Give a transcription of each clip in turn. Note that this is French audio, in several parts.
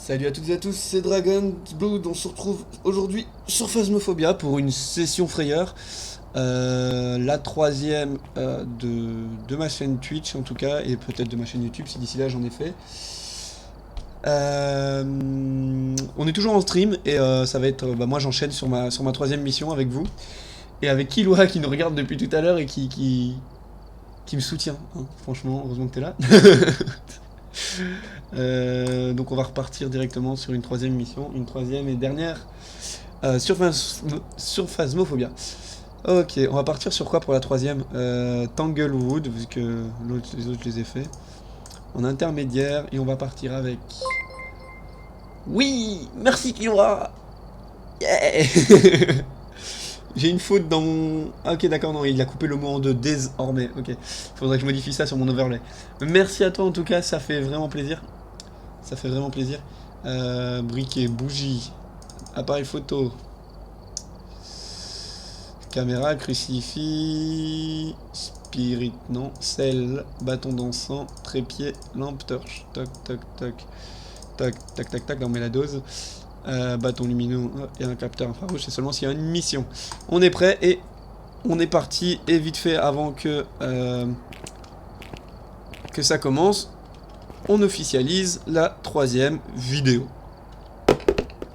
Salut à toutes et à tous, c'est Dragon Blood, on se retrouve aujourd'hui sur Phasmophobia pour une session frayeur. La troisième de ma chaîne Twitch en tout cas, et peut-être de ma chaîne YouTube si d'ici là j'en ai fait. On est toujours en stream et ça va être, moi j'enchaîne sur ma troisième mission avec vous. Et avec Killua qui nous regarde depuis tout à l'heure et qui me soutient, hein. Franchement, heureusement que t'es là. Donc on va repartir directement sur une troisième mission, une troisième et dernière sur Phasmophobia. Ok, on va partir sur quoi pour la troisième? Tanglewood, vu que les autres je les ai fait. En intermédiaire, et on va partir avec... Oui, merci Killua. Yeah. J'ai une faute dans mon... Ah, ok, d'accord, non, il a coupé le mot en deux, désormais. Ok, faudrait que je modifie ça sur mon overlay. Merci à toi en tout cas, ça fait vraiment plaisir. Ça fait vraiment plaisir. Briquet, bougie, appareil photo, caméra, crucifix, spirit, non, sel, bâton d'encens, trépied, lampe torche, toc toc toc, toc tac tac tac, on met la dose. Bâton lumineux et un capteur infrarouge, c'est seulement s'il y a une mission. On est prêt et on est parti. Et vite fait, avant que ça commence, on officialise la troisième vidéo.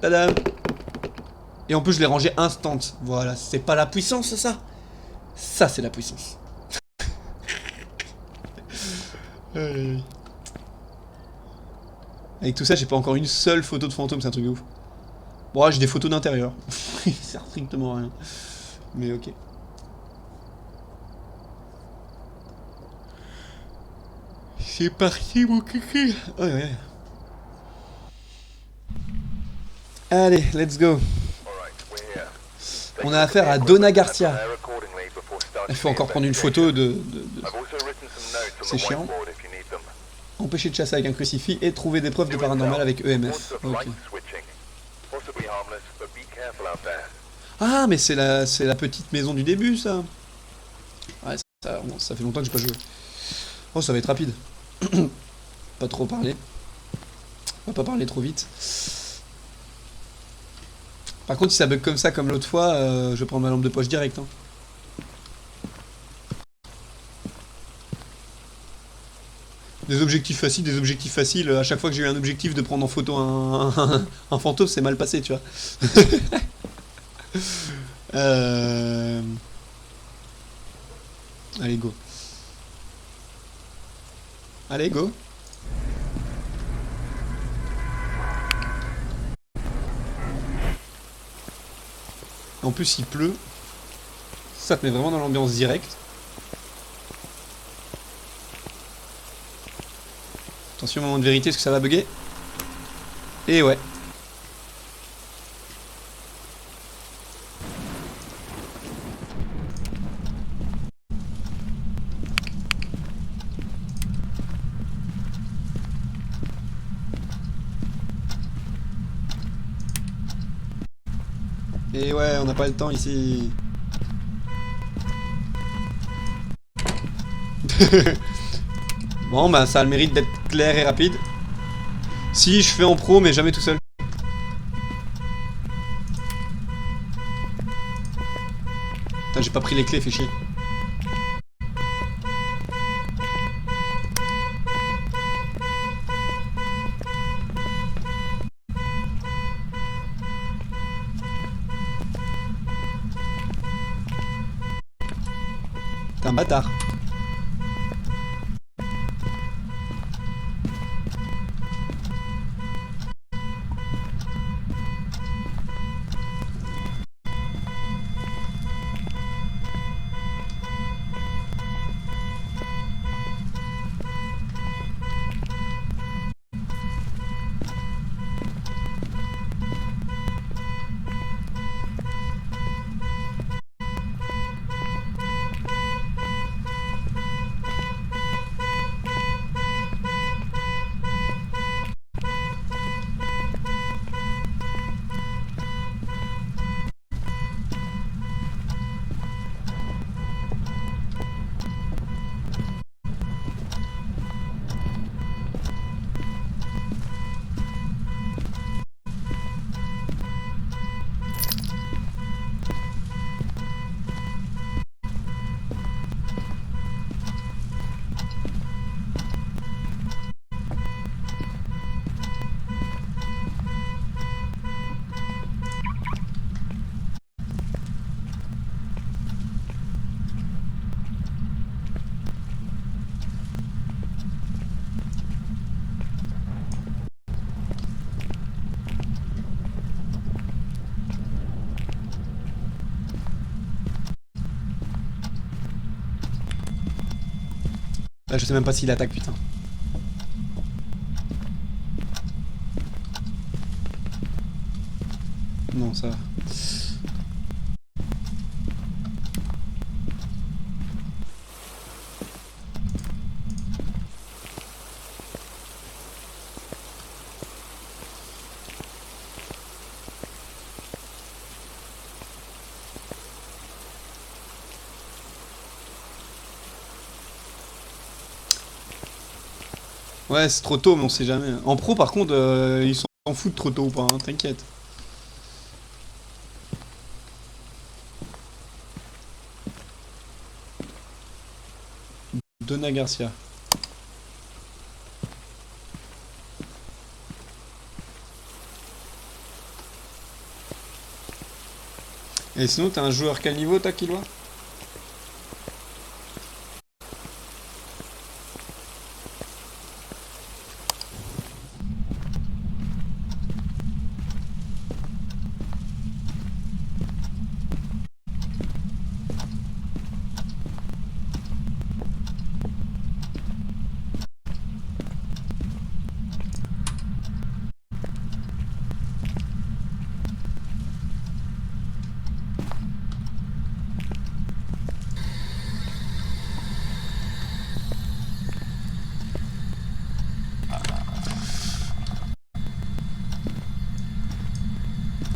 Tadam! Et en plus, je l'ai rangé instant. Voilà, c'est pas la puissance, ça? Ça, c'est la puissance. Avec tout ça, j'ai pas encore une seule photo de fantôme, c'est un truc de ouf. Bon, là, j'ai des photos d'intérieur. Il sert strictement à rien. Mais ok. C'est parti, mon kiki. Ouais, ouais. Allez, let's go. On a affaire à Donna Garcia. Il faut encore prendre une photo de... C'est chiant. Empêcher de chasser avec un crucifix et trouver des preuves de paranormal avec EMF. Ok. Ah, mais c'est la petite maison du début, ça. Ouais, ça fait longtemps que j'ai pas joué. Oh, ça va être rapide. Pas trop parler. On va pas parler trop vite. Par contre, si ça bug comme ça, comme l'autre fois, je vais prendre ma lampe de poche direct. Hein. Des objectifs faciles. À chaque fois que j'ai eu un objectif de prendre en photo un fantôme, c'est mal passé, tu vois. Allez, go. Allez, go. En plus, il pleut. Ça te met vraiment dans l'ambiance directe. Attention, moment de vérité, est-ce que ça va bugger? Et ouais. Et ouais, on n'a pas le temps ici. Bon, bah ça a le mérite d'être clair et rapide. Si, je fais en pro, mais jamais tout seul. Putain, j'ai pas pris les clés, fait chier. T'es un bâtard. Ah, je sais même pas s'il attaque, putain. Non, ça va. Ouais, c'est trop tôt, mais on sait jamais. En pro, par contre, ils s'en foutent trop tôt ou pas, hein, t'inquiète. Donna Garcia. Et sinon, t'es un joueur quel niveau, toi, Killua?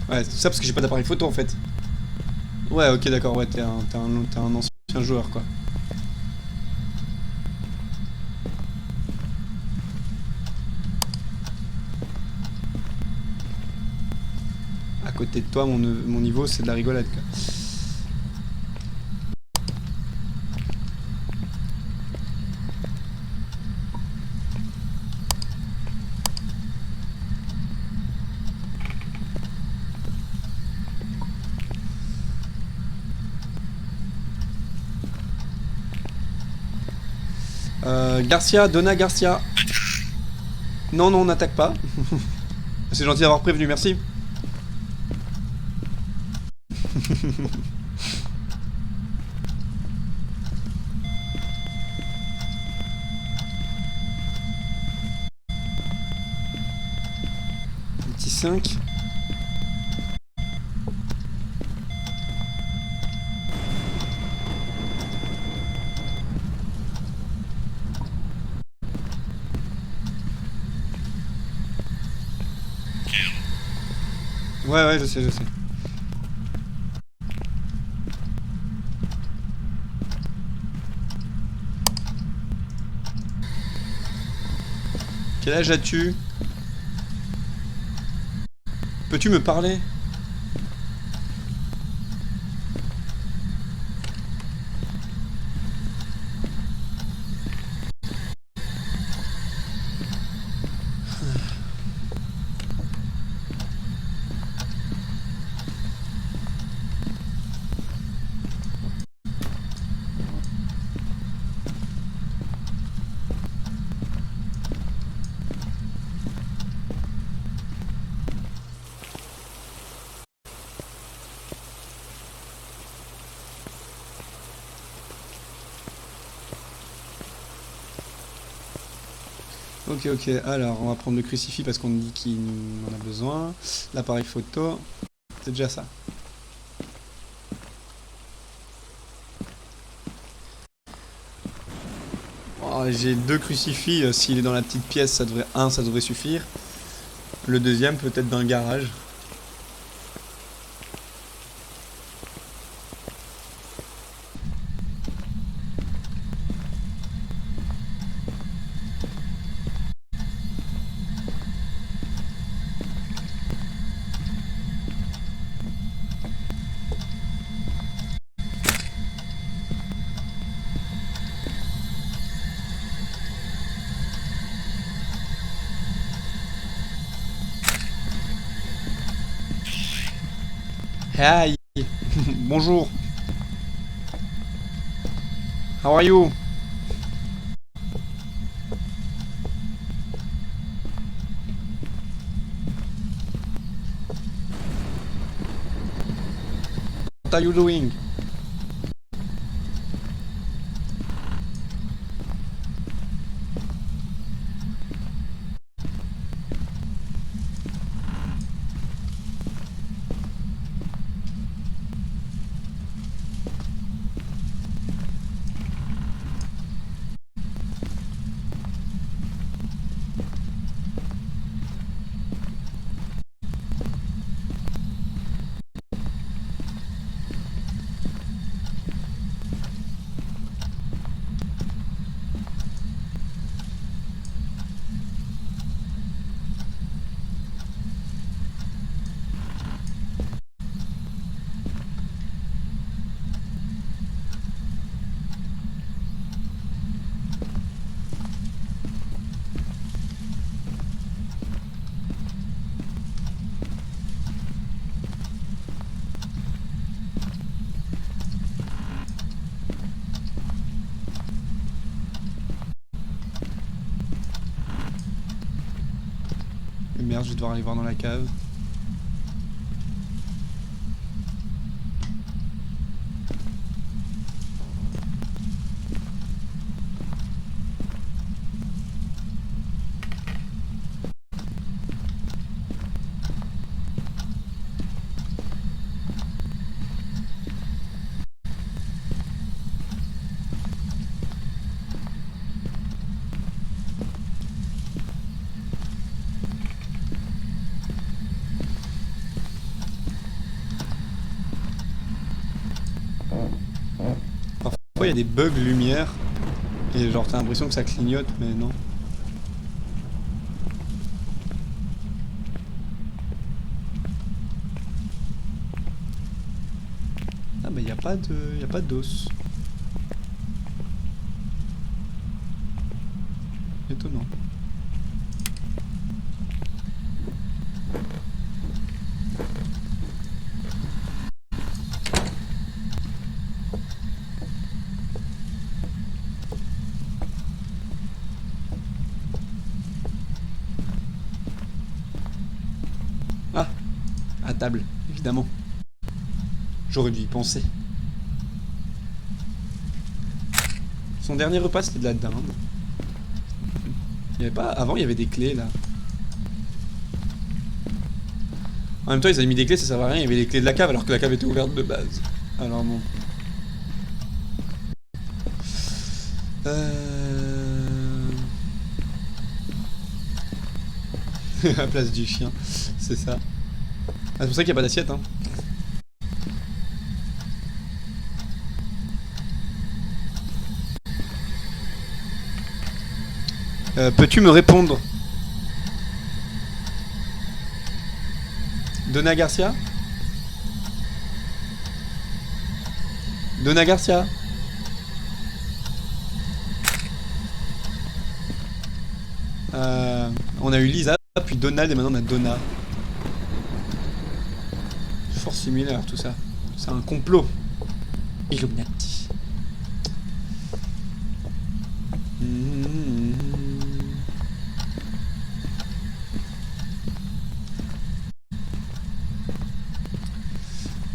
Ouais, c'est tout ça parce que j'ai pas d'appareil photo, en fait. Ouais, ok, d'accord, ouais, t'es un ancien joueur, quoi. À côté de toi, mon niveau, c'est de la rigolade, quoi. Garcia, Donna Garcia. Non, non, on n'attaque pas. C'est gentil d'avoir prévenu, merci. Petit 5. Ouais, ouais, je sais, je sais. Quel âge as-tu? Peux-tu me parler? Ok, ok, alors on va prendre le crucifix parce qu'on dit qu'il en a besoin. L'appareil photo, c'est déjà ça. Oh, j'ai deux crucifix, s'il est dans la petite pièce, ça devrait suffire. Le deuxième peut-être dans le garage. Hi. Bonjour. How are you? What are you doing? merde, je vais devoir aller voir dans la cave. Parfois il y a des bugs lumière et genre t'as l'impression que ça clignote mais non. Ah bah y a pas d'os. Étonnant. Ah, à table, évidemment. J'aurais dû y penser. Son dernier repas c'était de la dinde. Il y avait pas... Avant il y avait des clés là. En même temps ils avaient mis des clés, ça servait à rien, il y avait les clés de la cave alors que la cave était ouverte de base. Alors bon. À la place du chien, c'est ça. Ah, c'est pour ça qu'il n'y a pas d'assiette hein. Peux-tu me répondre? Donna Garcia? Donna Garcia? On a eu Lisa, puis Donald et maintenant on a Donna. Fort similaire tout ça. C'est un complot. Illuminati.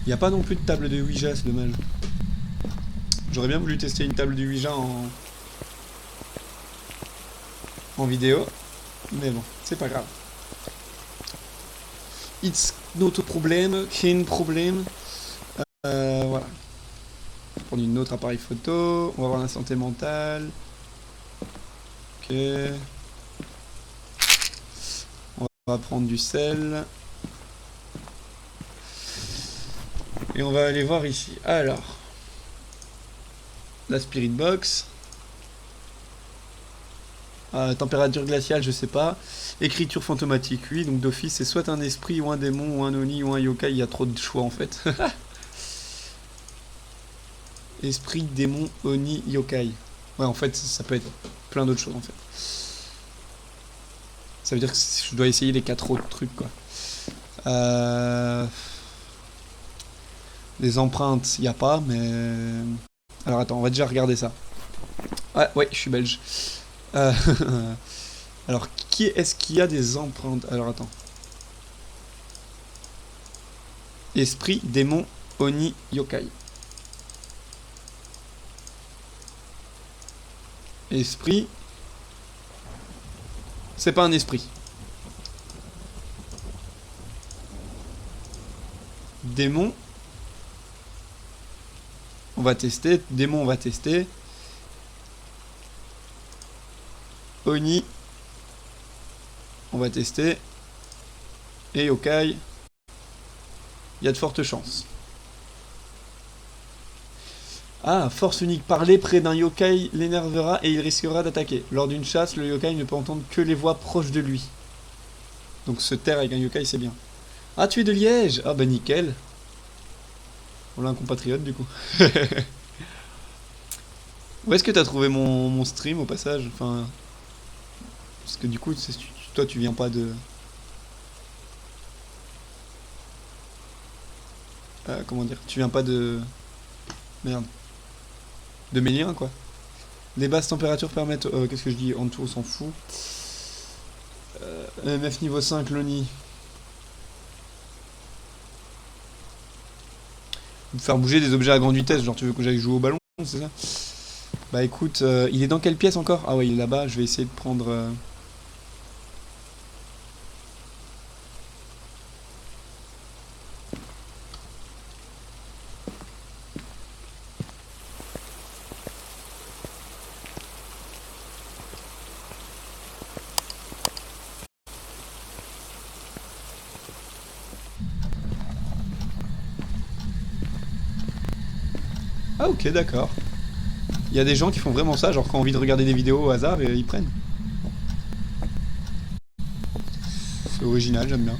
Il n'y a pas non plus de table de Ouija, c'est dommage. J'aurais bien voulu tester une table de Ouija en vidéo. Mais bon, c'est pas grave. It's not a problem, qu'un problème. Voilà. On va prendre une autre appareil photo. On va voir la santé mentale. Ok. On va prendre du sel. Et on va aller voir ici. Alors. La Spirit Box. Température glaciale, je sais pas. Écriture fantomatique, oui. Donc d'office, c'est soit un esprit, ou un démon, ou un oni, ou un yokai. Il y a trop de choix en fait. Esprit, démon, oni, yokai. Ouais, en fait, ça peut être plein d'autres choses en fait. Ça veut dire que je dois essayer les 4 autres trucs quoi. Les empreintes, il n'y a pas, mais... Alors attends, on va déjà regarder ça. Ouais, je suis belge. Alors, qui est-ce qu'il y a des empreintes? Alors attends. Esprit, démon, oni, yokai. Esprit. C'est pas un esprit. Démon. On va tester. Démon, on va tester. Oni. On va tester. Et yokai. Il y a de fortes chances. Ah, force unique. Parler près d'un yokai l'énervera et il risquera d'attaquer. Lors d'une chasse, le yokai ne peut entendre que les voix proches de lui. Donc se taire avec un yokai, c'est bien. Ah, tu es de Liège. Ah bah nickel. On a un compatriote du coup. Où est-ce que t'as trouvé mon stream au passage? Enfin... Parce que du coup, toi tu viens pas de... comment dire? Tu viens pas de... Merde. De mes liens quoi. Les basses températures permettent... Qu'est-ce que je dis? En dessous on s'en fout. MF niveau 5, Loni. Faire bouger des objets à grande vitesse, genre tu veux que j'aille jouer au ballon, c'est ça? Bah écoute, il est dans quelle pièce encore? Ah ouais, il est là-bas, je vais essayer de prendre... Ah ok, d'accord. Il y a des gens qui font vraiment ça, genre qui ont envie de regarder des vidéos au hasard et ils prennent. C'est original, j'aime bien.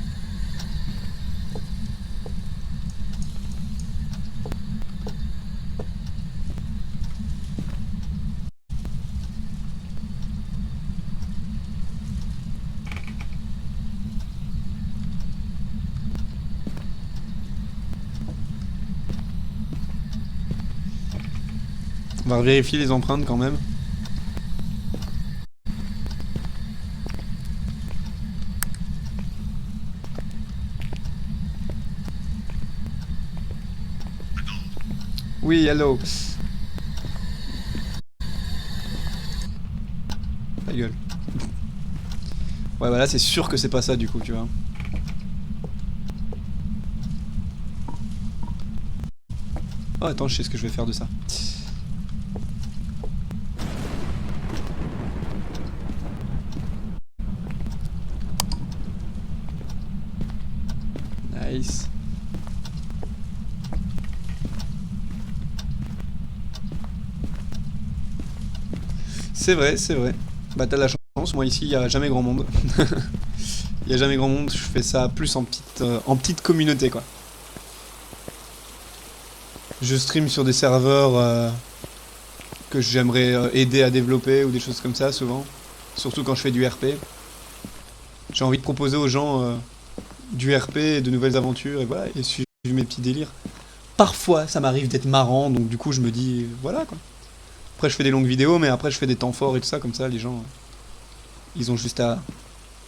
On va vérifier les empreintes quand même. Oui, hello. Ta gueule. Ouais, bah là, c'est sûr que c'est pas ça, du coup, tu vois. Oh, attends, je sais ce que je vais faire de ça. Nice. C'est vrai, c'est vrai. Bah, t'as de la chance, moi ici, il y a jamais grand monde. Il y a jamais grand monde, je fais ça plus en petite communauté, quoi. Je stream sur des serveurs que j'aimerais aider à développer ou des choses comme ça, souvent. Surtout quand je fais du RP. J'ai envie de proposer aux gens du RP et de nouvelles aventures, et voilà, et suivre mes petits délires. Parfois, ça m'arrive d'être marrant, donc du coup, je me dis, voilà, quoi. Après, je fais des longues vidéos, mais après, je fais des temps forts et tout ça, comme ça, les gens, ils ont juste à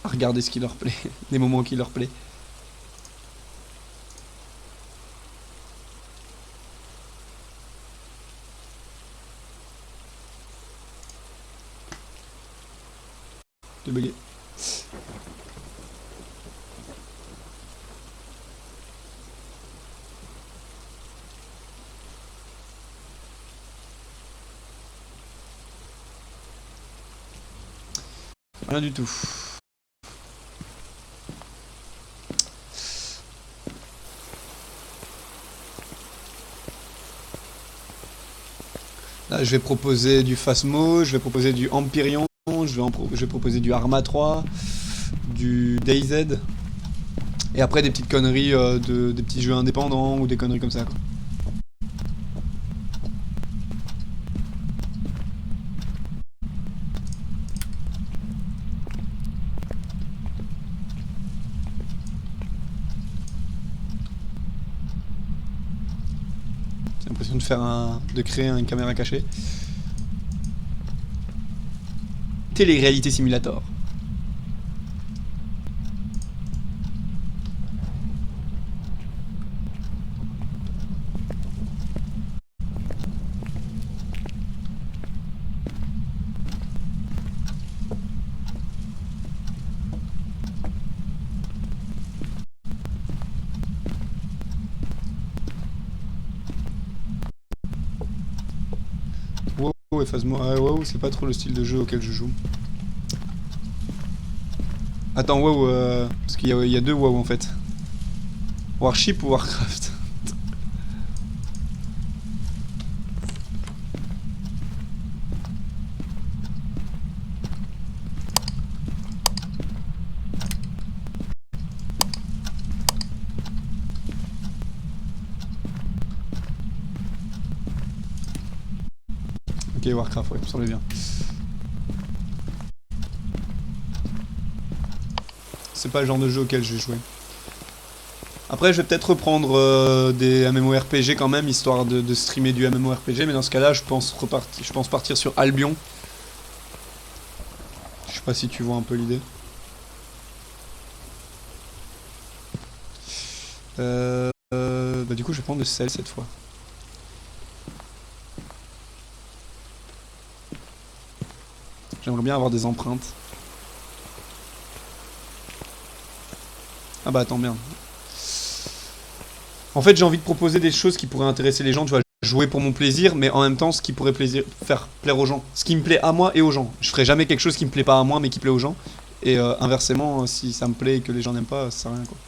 regarder ce qui leur plaît, les moments qui leur plaît. De bugger. Rien du tout. Là, je vais proposer du Phasmo, je vais proposer du Empyrean, je vais proposer du Arma 3, du DayZ, et après des petites conneries, des petits jeux indépendants ou des conneries comme ça, quoi. J'ai l'impression de créer une caméra cachée. Télé-réalité simulator. WoW et Phasmo. Ah, WoW, c'est pas trop le style de jeu auquel je joue. Attends, WoW, parce qu'il y a deux WoW en fait. Warship ou Warcraft? Ok, Warcraft, ouais, ça me semblait bien. C'est pas le genre de jeu auquel je vais jouer. Après, je vais peut-être reprendre des MMORPG quand même, histoire de streamer du MMORPG, mais dans ce cas-là, je pense partir sur Albion. Je sais pas si tu vois un peu l'idée. Bah du coup je vais prendre le sel cette fois. J'aimerais bien avoir des empreintes. Ah bah attends, merde. En fait j'ai envie de proposer des choses qui pourraient intéresser les gens, tu vois, jouer pour mon plaisir, mais en même temps ce qui pourrait faire plaire aux gens. Ce qui me plaît à moi et aux gens. Je ferai jamais quelque chose qui me plaît pas à moi mais qui plaît aux gens. Et inversement, si ça me plaît et que les gens n'aiment pas, ça sert à rien quoi.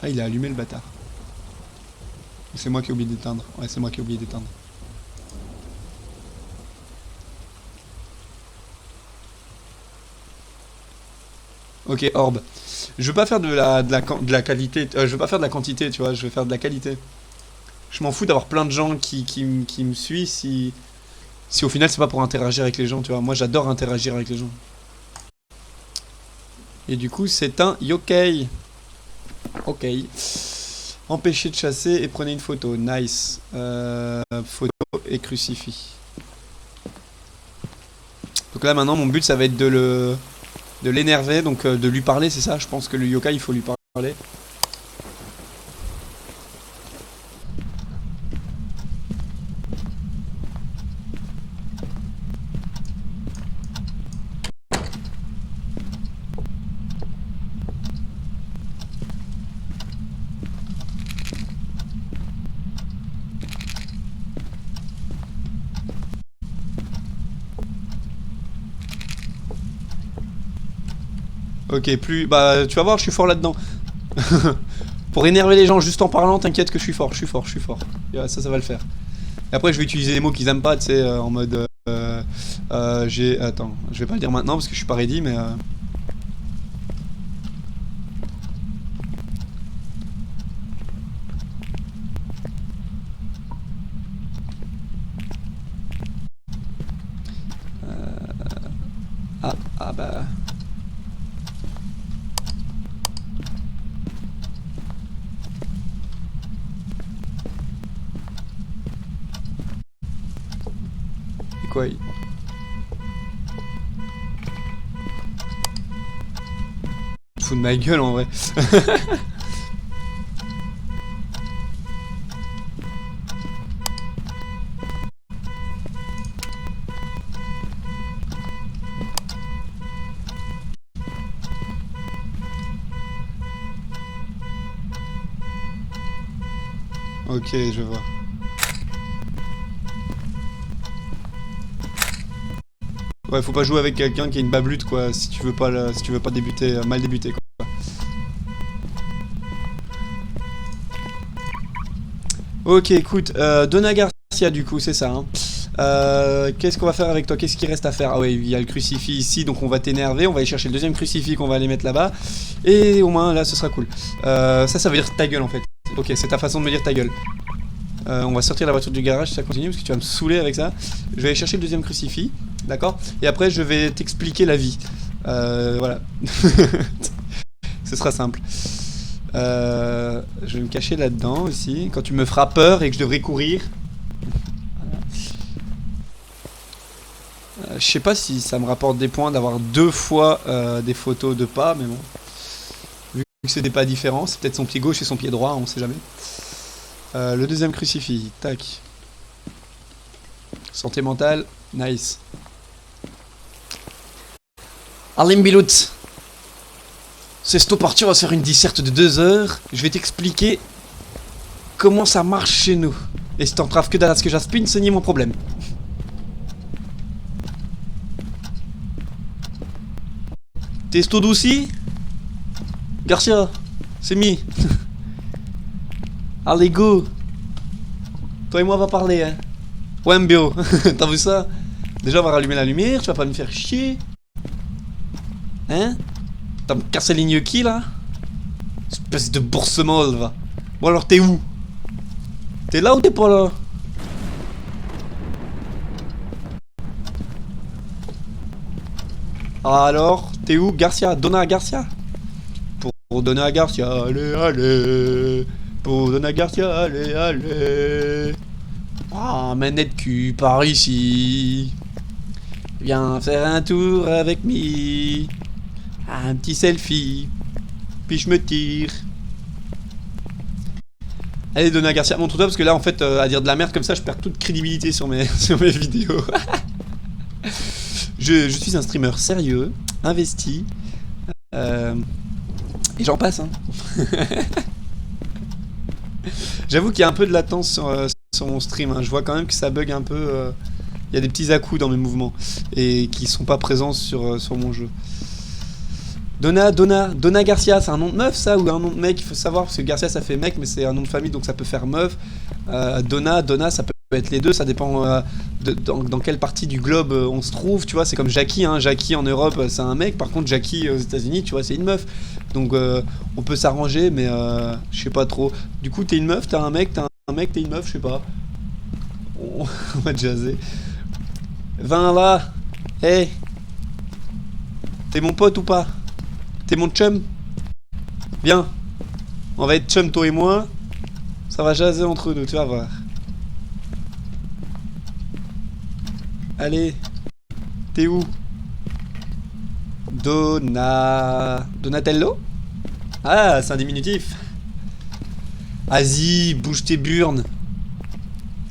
Ah il a allumé le bâtard. C'est moi qui ai oublié d'éteindre. Ouais c'est moi qui ai oublié d'éteindre. Ok, orbe. Je veux pas faire de la qualité, je veux pas faire de la quantité, tu vois, je veux faire de la qualité. Je m'en fous d'avoir plein de gens qui me suivent si au final c'est pas pour interagir avec les gens, tu vois. Moi j'adore interagir avec les gens. Et du coup c'est un yokai. Ok. Empêchez de chasser et prenez une photo. Nice. Photo et crucifix. Donc là maintenant mon but ça va être de l'énerver, donc de lui parler, c'est ça. Je pense que le yokai il faut lui parler. Ok, plus... Bah, tu vas voir, je suis fort là-dedans. Pour énerver les gens juste en parlant, t'inquiète que je suis fort, je suis fort, je suis fort. Ouais, ça va le faire. Et après, je vais utiliser des mots qu'ils aiment pas, tu sais, en mode... j'ai... Attends, je vais pas le dire maintenant parce que je suis pas ready, mais... Ah bah... Et quoi il... Je fous de ma gueule en vrai. Ok, je vois. Ouais, faut pas jouer avec quelqu'un qui a une bablute quoi, si tu veux pas, si tu veux pas débuter, mal débuter quoi. Ok, écoute, Donna Garcia du coup, c'est ça. Hein. Qu'est-ce qu'on va faire avec toi? Qu'est-ce qu'il reste à faire? Ah ouais, il y a le crucifix ici, donc on va t'énerver. On va aller chercher le deuxième crucifix qu'on va aller mettre là-bas. Et au moins, là, ce sera cool. Ça veut dire ta gueule en fait. Ok, c'est ta façon de me dire ta gueule. On va sortir la voiture du garage si ça continue, parce que tu vas me saouler avec ça. Je vais aller chercher le deuxième crucifix, d'accord? Et après, je vais t'expliquer la vie. Voilà. Ce sera simple. Je vais me cacher là-dedans aussi. Quand tu me feras peur et que je devrais courir. Je sais pas si ça me rapporte des points d'avoir deux fois des photos de pas, mais bon. Vu que c'est des pas différents, c'est peut-être son pied gauche et son pied droit, on sait jamais. Le deuxième crucifix, tac. Santé mentale, nice. Allez Mbilout, c'est sto parti, on va se faire une disserte de 2 heures. Je vais t'expliquer comment ça marche chez nous. Et si t'en traves que d'aller ce que j'aspine, c'est ni mon problème. T'es sto douci Garcia, c'est mis. Allez go. Toi et moi on va parler hein. Ouais Mbio, t'as vu ça? Déjà on va rallumer la lumière, tu vas pas me faire chier. Hein? T'as me cassé les gnocchis là? Espèce de bourse molle va. Bon alors t'es où? T'es là ou t'es pas là? Alors, t'es où Garcia? Donna Garcia? Pour Donna Garcia, allez, allez. Pour Donna Garcia, allez, allez. Ah, manette cul, par ici. Viens faire un tour avec me. Un petit selfie. Puis je me tire. Allez, Donna Garcia, montre-toi parce que là, en fait, à dire de la merde comme ça, je perds toute crédibilité sur mes, sur mes vidéos. je suis un streamer sérieux, investi. Et j'en passe, hein. J'avoue qu'il y a un peu de latence sur mon stream, hein. Je vois quand même que ça bug un peu. Il y a des petits à-coups dans mes mouvements et qui sont pas présents sur mon jeu. Donna Garcia, c'est un nom de meuf ça ou un nom de mec? Il faut savoir parce que Garcia ça fait mec mais c'est un nom de famille donc ça peut faire meuf. Donna ça peut être les deux, ça dépend dans quelle partie du globe on se trouve, tu vois. C'est comme Jackie, hein. Jackie en Europe c'est un mec, par contre Jackie aux États-Unis tu vois c'est une meuf. Donc on peut s'arranger mais je sais pas trop. Du coup t'es une meuf, t'es un mec, t'es une meuf, je sais pas. On va jazzer. 20 là. Hey. T'es mon pote ou pas? T'es mon chum? Viens. On va être chum toi et moi. Ça va jaser entre nous, tu vas voir. Allez. T'es où? Donatello? Ah, c'est un diminutif. Vas-y, bouge tes burnes.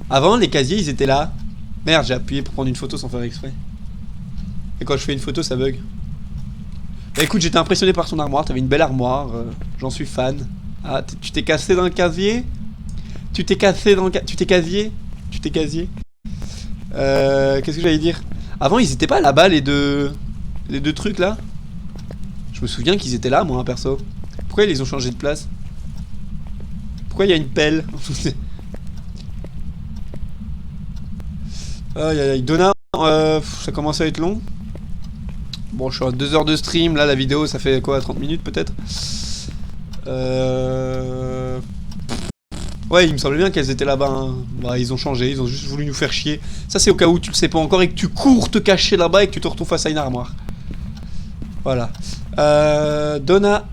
Avant, les casiers, ils étaient là. Merde, j'ai appuyé pour prendre une photo sans faire exprès. Et quand je fais une photo, ça bug. Bah écoute, j'étais impressionné par ton armoire, t'avais une belle armoire, j'en suis fan. Ah, tu t'es cassé dans le casier? Tu t'es cassé dans le Tu t'es casier? Tu t'es casier? Qu'est-ce que j'allais dire? Avant, ils étaient pas là-bas, les deux trucs là? Je me souviens qu'ils étaient là, moi, hein, perso. Pourquoi ils les ont changé de place? Pourquoi il y a une pelle? Aïe aïe aïe, Donna, ça commence à être long. Bon, je suis à 2 heures de stream, là la vidéo ça fait quoi, 30 minutes peut-être. Ouais, il me semblait bien qu'elles étaient là-bas, hein. Bah, ils ont changé, ils ont juste voulu nous faire chier. Ça c'est au cas où tu le sais pas encore et que tu cours te cacher là-bas et que tu te retrouves face à une armoire. Voilà. Donna.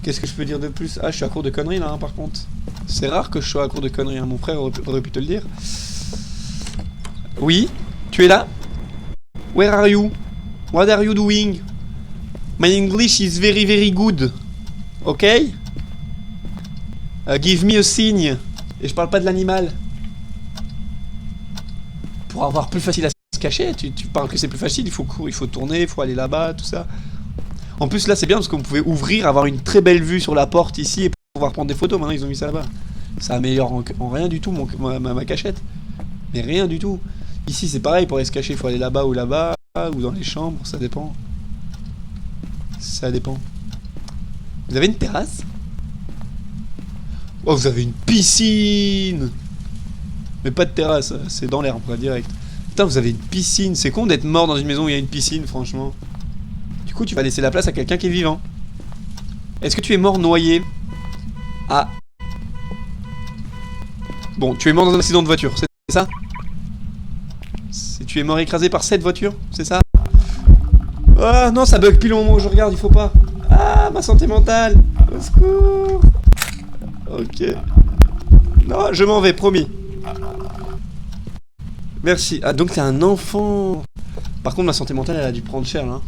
Qu'est-ce que je peux dire de plus? Ah, je suis à court de conneries là, hein, par contre. C'est rare que je sois à court de conneries, hein. Mon frère aurait pu te le dire. Oui, tu es là? Where are you? What are you doing? My English is very very good. Ok? Give me a signe. Et je parle pas de l'animal. Pour avoir plus facile à se cacher, tu parles que c'est plus facile, il faut courir, il faut tourner, il faut aller là-bas, tout ça. En plus là c'est bien parce qu'on pouvait ouvrir, avoir une très belle vue sur la porte ici et pouvoir prendre des photos. Maintenant ils ont mis ça là-bas. Ça améliore en rien du tout ma cachette. Mais rien du tout. Ici c'est pareil, pour aller se cacher il faut aller là-bas ou dans les chambres, ça dépend. Ça dépend. Vous avez une terrasse? Oh vous avez une piscine! Mais pas de terrasse, c'est dans l'air quoi, direct. Putain vous avez une piscine, c'est con d'être mort dans une maison où il y a une piscine franchement. Du coup, tu vas laisser la place à quelqu'un qui est vivant. Est-ce que tu es mort noyé? Ah. Bon, tu es mort dans un accident de voiture, c'est ça? Tu es mort écrasé par cette voiture, c'est ça? Ah non, ça bug pile au moment où je regarde, il faut pas. Ah, ma santé mentale. Au secours. Ok. Non, je m'en vais, promis. Merci. Ah, donc t'es un enfant. Par contre, ma santé mentale, elle a dû prendre cher, là.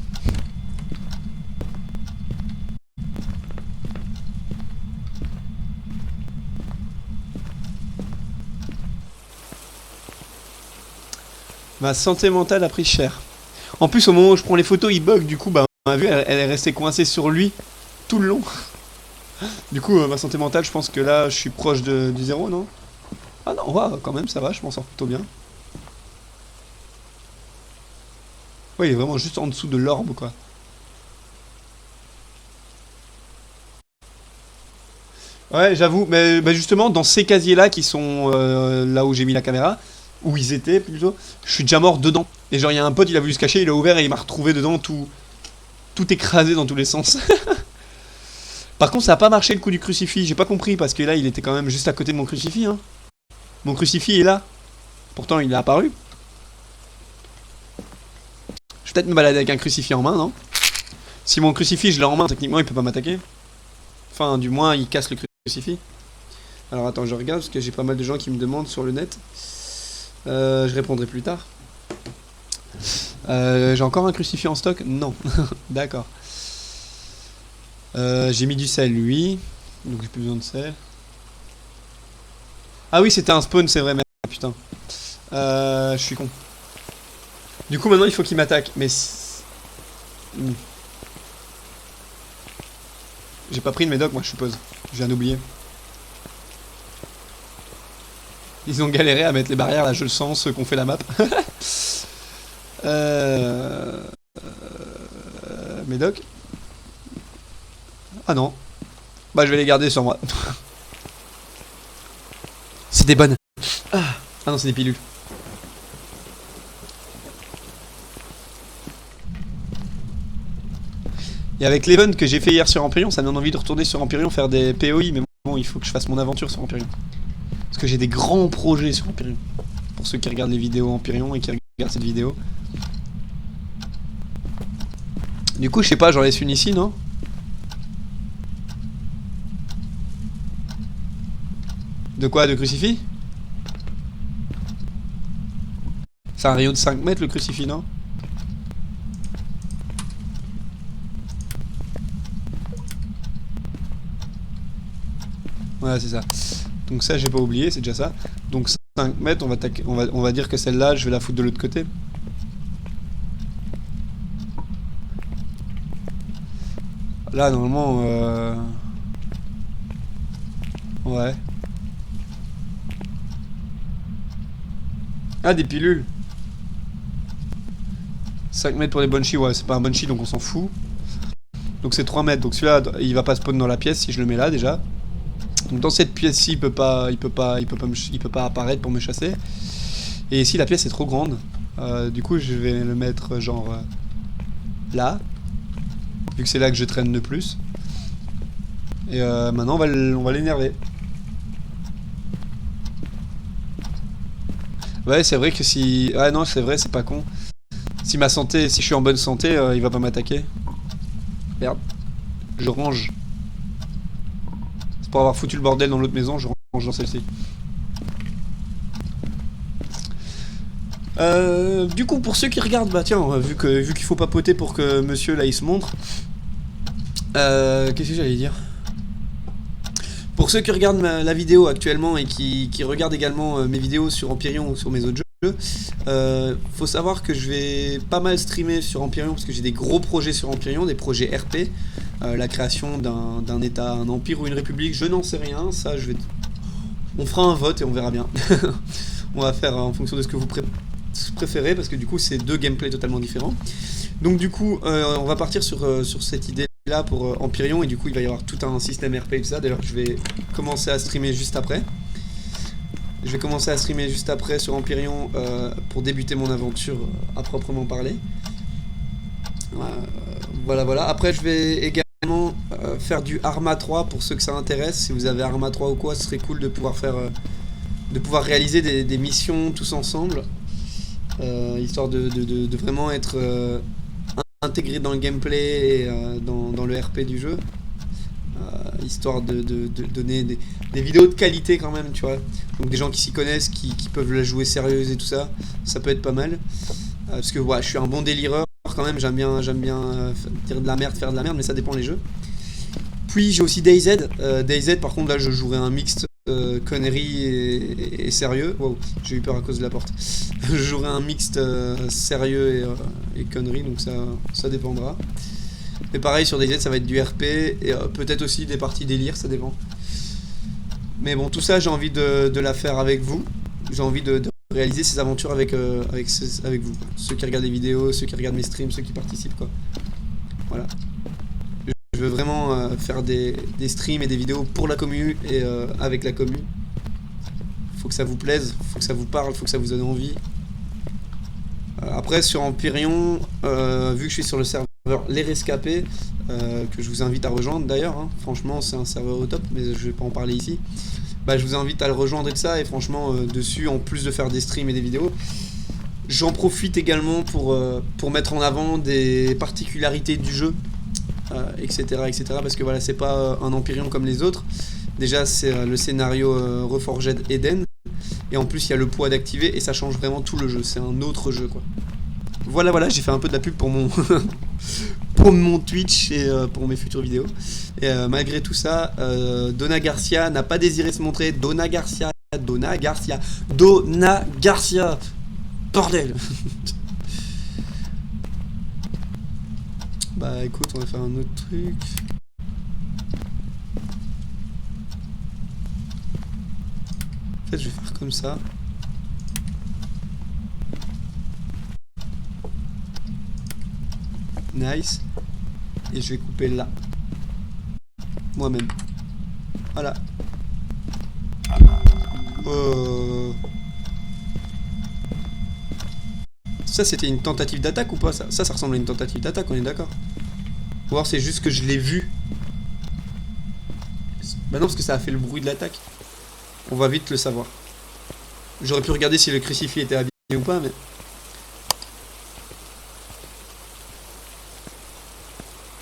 Ma santé mentale a pris cher. En plus, au moment où je prends les photos, il bug. Du coup, bah, ma vue, elle est restée coincée sur lui tout le long. Du coup, ma santé mentale, je pense que là, je suis proche du zéro, non? Ah non, ouais, quand même, ça va, je m'en sors plutôt bien. Ouais, il est vraiment juste en dessous de l'orbe, quoi. Ouais, j'avoue, mais bah, justement, dans ces casiers-là, qui sont là où j'ai mis la caméra, où ils étaient plutôt, je suis déjà mort dedans. Et genre, il y a un pote, il a voulu se cacher, il a ouvert et il m'a retrouvé dedans, tout écrasé dans tous les sens. Par contre, ça a pas marché le coup du crucifix, j'ai pas compris, parce que là, il était quand même juste à côté de mon crucifix, hein. Mon crucifix est là. Pourtant, il est apparu. Je vais peut-être me balader avec un crucifix en main, non? Si mon crucifix, je l'ai en main, techniquement, il peut pas m'attaquer. Enfin, du moins, il casse le crucifix. Alors attends, je regarde parce que j'ai pas mal de gens qui me demandent sur le net. Je répondrai plus tard. J'ai encore un crucifix en stock? Non. D'accord. J'ai mis du sel, oui. Donc j'ai plus besoin de sel. Ah oui, c'était un spawn, c'est vrai, merde. Putain. Je suis con. Du coup, maintenant, il faut qu'il m'attaque. Mais... J'ai pas pris de médoc, moi, je suppose. Je viens d'oublier. Ils ont galéré à mettre les barrières, là, je le sens, ceux qu'on fait la map. Médoc. Ah non. Bah, je vais les garder sur moi. C'est des bonnes. Ah non, c'est des pilules. Et avec l'event que j'ai fait hier sur Empyrean, ça me donne envie de retourner sur Empyrean faire des POI, mais bon, il faut que je fasse mon aventure sur Empyrean. Parce que j'ai des grands projets sur Empyrean. Pour ceux qui regardent les vidéos Empyrean et qui regardent cette vidéo. Du coup, je sais pas, j'en laisse une ici, non? De quoi? De crucifix? C'est un rayon de 5 mètres le crucifix, non? Ouais, c'est ça. Donc ça, j'ai pas oublié, c'est déjà ça. Donc 5 mètres, on va dire que celle-là, je vais la foutre de l'autre côté. Là, normalement, ouais. Ah, des pilules. 5 mètres pour les Banshee, ouais, c'est pas un Banshee, donc on s'en fout. Donc c'est 3 mètres, donc celui-là, il va pas spawn dans la pièce si je le mets là, déjà. Donc dans cette pièce-ci, il peut pas apparaître pour me chasser. Et ici, la pièce est trop grande. Du coup, je vais le mettre genre là, vu que c'est là que je traîne le plus. Et maintenant, on va l'énerver. Ouais, c'est vrai que si... Ah non, c'est vrai, c'est pas con. Si je suis en bonne santé, il va pas m'attaquer. Merde. Je range. C'est pour avoir foutu le bordel dans l'autre maison, je range dans celle-ci. Du coup, pour ceux qui regardent, bah tiens, vu qu'il faut papoter pour que monsieur là il se montre. Qu'est-ce que j'allais dire? Pour ceux qui regardent la vidéo actuellement et qui regardent également mes vidéos sur Empyrean ou sur mes autres jeux, faut savoir que je vais pas mal streamer sur Empyrean parce que j'ai des gros projets sur Empyrean, des projets RP, la création d'un état, un empire ou une république, je n'en sais rien, ça je vais... On fera un vote et on verra bien. On va faire en fonction de ce que vous préférez parce que du coup c'est deux gameplays totalement différents. Donc du coup on va partir sur cette idée là pour Empyrean et du coup il va y avoir tout un système RP et tout ça. D'ailleurs je vais commencer à streamer juste après. Je vais commencer à streamer juste après sur Empyrean pour débuter mon aventure à proprement parler. Voilà. Après je vais également faire du Arma 3 pour ceux que ça intéresse. Si vous avez Arma 3 ou quoi, ce serait cool de pouvoir faire de pouvoir réaliser des missions tous ensemble. Histoire de vraiment être intégré dans le gameplay et dans le RP du jeu, histoire de donner des vidéos de qualité quand même, tu vois, donc des gens qui s'y connaissent, qui peuvent la jouer sérieuse et tout ça, ça peut être pas mal, parce que ouais, je suis un bon délireur quand même, j'aime bien dire de la merde, faire de la merde, mais ça dépend les jeux. Puis j'ai aussi DayZ. DayZ par contre là je jouerai un mixte conneries et sérieux. Wow, j'ai eu peur à cause de la porte. Je jouerai un mixte sérieux et conneries, donc ça dépendra. Mais pareil sur DayZ ça va être du RP et peut-être aussi des parties délire, ça dépend. Mais bon, tout ça j'ai envie de la faire avec vous. J'ai envie de réaliser ces aventures avec vous, quoi. Ceux qui regardent les vidéos, ceux qui regardent mes streams, ceux qui participent, quoi. Voilà. Je veux vraiment faire des streams et des vidéos pour la commu et avec la commu. Faut que ça vous plaise, faut que ça vous parle, faut que ça vous donne envie. Après sur Empyrean, vu que je suis sur le serveur Les Rescapés, que je vous invite à rejoindre d'ailleurs, hein. Franchement c'est un serveur au top, mais je vais pas en parler ici. Bah, je vous invite à le rejoindre et tout ça, et franchement dessus, en plus de faire des streams et des vidéos, j'en profite également pour mettre en avant des particularités du jeu. Etc., parce que voilà, c'est pas un Empyrean comme les autres, Déjà, c'est le scénario Reforged Eden. Et en plus, il y a le poids d'activer et ça change vraiment tout le jeu. C'est un autre jeu, quoi. Voilà, j'ai fait un peu de la pub pour mon pour mon Twitch et pour mes futures vidéos. Et malgré tout ça, Donna Garcia n'a pas désiré se montrer. Donna Garcia, bordel. Bah écoute, on va faire un autre truc. En fait, je vais faire comme ça. Nice. Et je vais couper là. Moi-même. Voilà. Ça, c'était une tentative d'attaque ou pas? Ça ressemble à une tentative d'attaque, on est d'accord? Ou alors c'est juste que je l'ai vu. Bah non, parce que ça a fait le bruit de l'attaque. On va vite le savoir. J'aurais pu regarder si le crucifix était habillé ou pas, mais...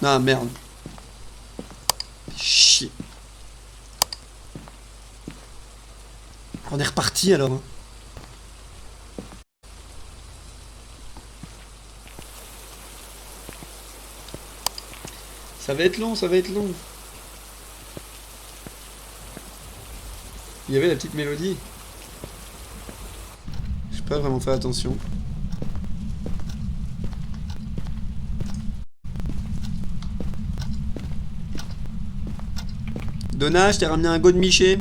Ah, merde. Chier. On est reparti, alors. Hein. Ça va être long, ça va être long. Il y avait la petite mélodie. J'ai pas vraiment fait attention. Donna, je t'ai ramené un go de Miché.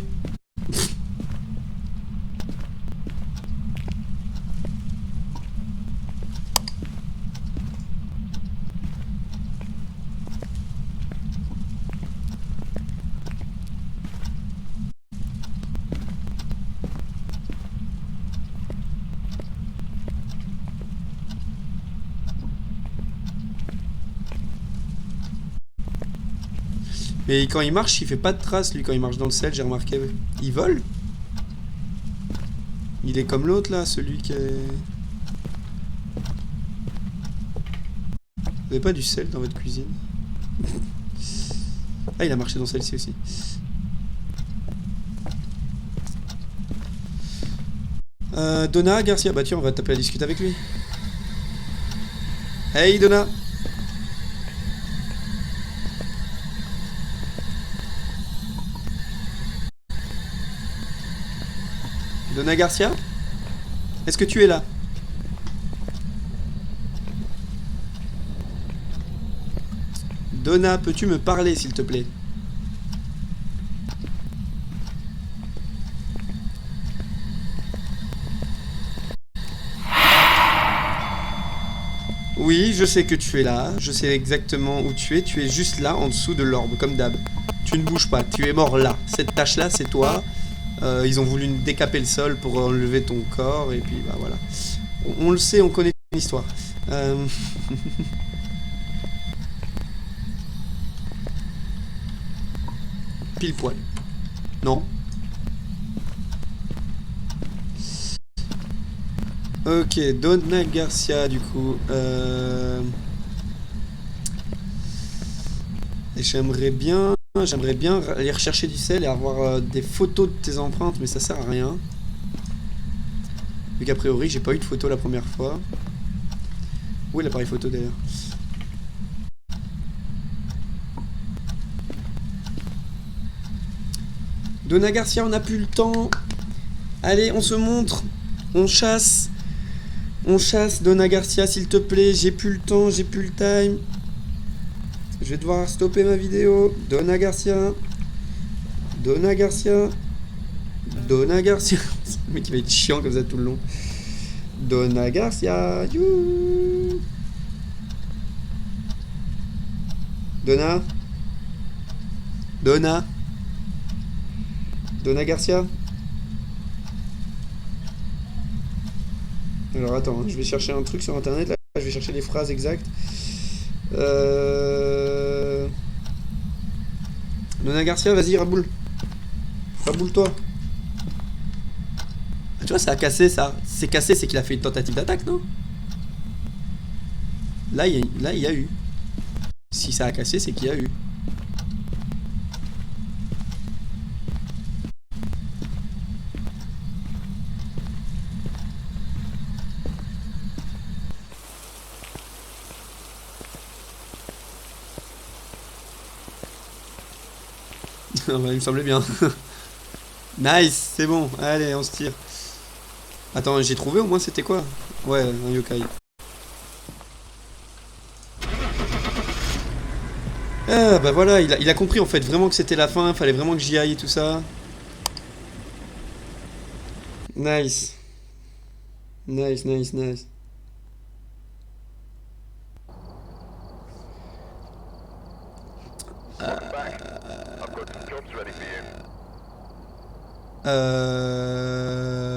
Mais quand il marche, il fait pas de traces, lui, quand il marche dans le sel, j'ai remarqué. Il vole? Il est comme l'autre, là, celui qui est... Vous avez pas du sel dans votre cuisine? Ah, il a marché dans celle-ci aussi. Donna Garcia, bah tiens, on va taper à discuter avec lui. Hey, Donna! Donna Garcia? Est-ce que tu es là? Donna, peux-tu me parler, s'il te plaît? Oui, je sais que tu es là. Je sais exactement où tu es. Tu es juste là, en dessous de l'orbe, comme d'hab. Tu ne bouges pas. Tu es mort là. Cette tâche-là, c'est toi. Ils ont voulu décaper le sol pour enlever ton corps. Et puis, bah voilà. On le sait, on connaît l'histoire. Pile poil. Non. Ok, Donna Garcia, du coup. Et j'aimerais bien aller rechercher du sel et avoir des photos de tes empreintes, mais ça sert à rien. Vu qu'a priori, j'ai pas eu de photo la première fois. Où est l'appareil photo d'ailleurs? Donna Garcia, on n'a plus le temps. Allez, on se montre. On chasse. On chasse, Donna Garcia, s'il te plaît. J'ai plus le temps, j'ai plus le time. Je vais devoir stopper ma vidéo. Donna Garcia. Donna Garcia. Donna Garcia. Le mec, il va être chiant comme ça tout le long. Donna Garcia. You. Donna. Donna. Donna Garcia. Alors attends, je vais chercher un truc sur internet là, je vais chercher les phrases exactes. Donna Garcia, vas-y, raboule. Raboule-toi. Ah, tu vois, ça a cassé ça. C'est cassé, c'est qu'il a fait une tentative d'attaque, non? Là, il y a eu. Si ça a cassé, c'est qu'il y a eu. Ah bah, il me semblait bien. Nice, c'est bon. Allez, on se tire. Attends, j'ai trouvé au moins c'était quoi? Ouais, un yokai. Ah bah voilà, il a compris en fait vraiment que c'était la fin, fallait vraiment que j'y aille et tout ça. Nice. Nice, nice, nice.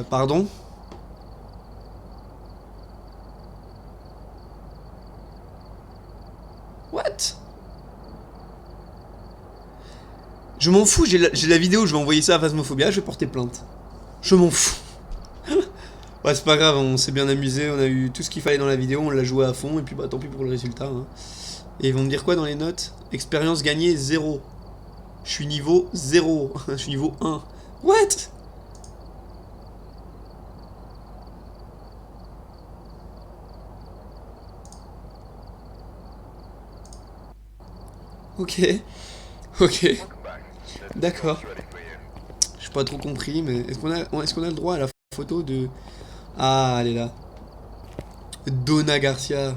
Pardon? What? Je m'en fous, j'ai la vidéo, je vais envoyer ça à Phasmophobia, je vais porter plainte. Je m'en fous. Ouais, c'est pas grave, on s'est bien amusé, on a eu tout ce qu'il fallait dans la vidéo, on l'a joué à fond, et puis bah tant pis pour le résultat. Hein. Et ils vont me dire quoi dans les notes? Expérience gagnée 0. Je suis niveau 0. Je suis niveau 1. What? Ok. Ok. D'accord. J'ai pas trop compris, mais est-ce qu'on a le droit à la photo de... Ah, elle est là. Donna Garcia.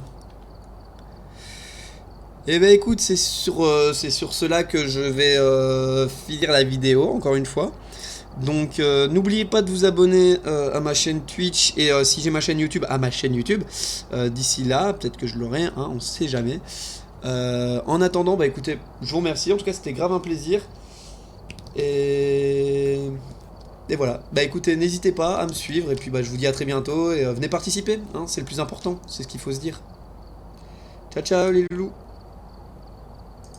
Eh ben écoute, c'est sur cela que je vais finir la vidéo, encore une fois. Donc n'oubliez pas de vous abonner à ma chaîne Twitch et si j'ai ma chaîne YouTube, à ma chaîne YouTube. D'ici là, peut-être que je l'aurai, hein, on sait jamais. En attendant, bah écoutez, je vous remercie. En tout cas, c'était grave un plaisir. Et... Et voilà. Bah écoutez, n'hésitez pas à me suivre et puis bah je vous dis à très bientôt et venez participer, hein, c'est le plus important, c'est ce qu'il faut se dire. Ciao ciao les loulous.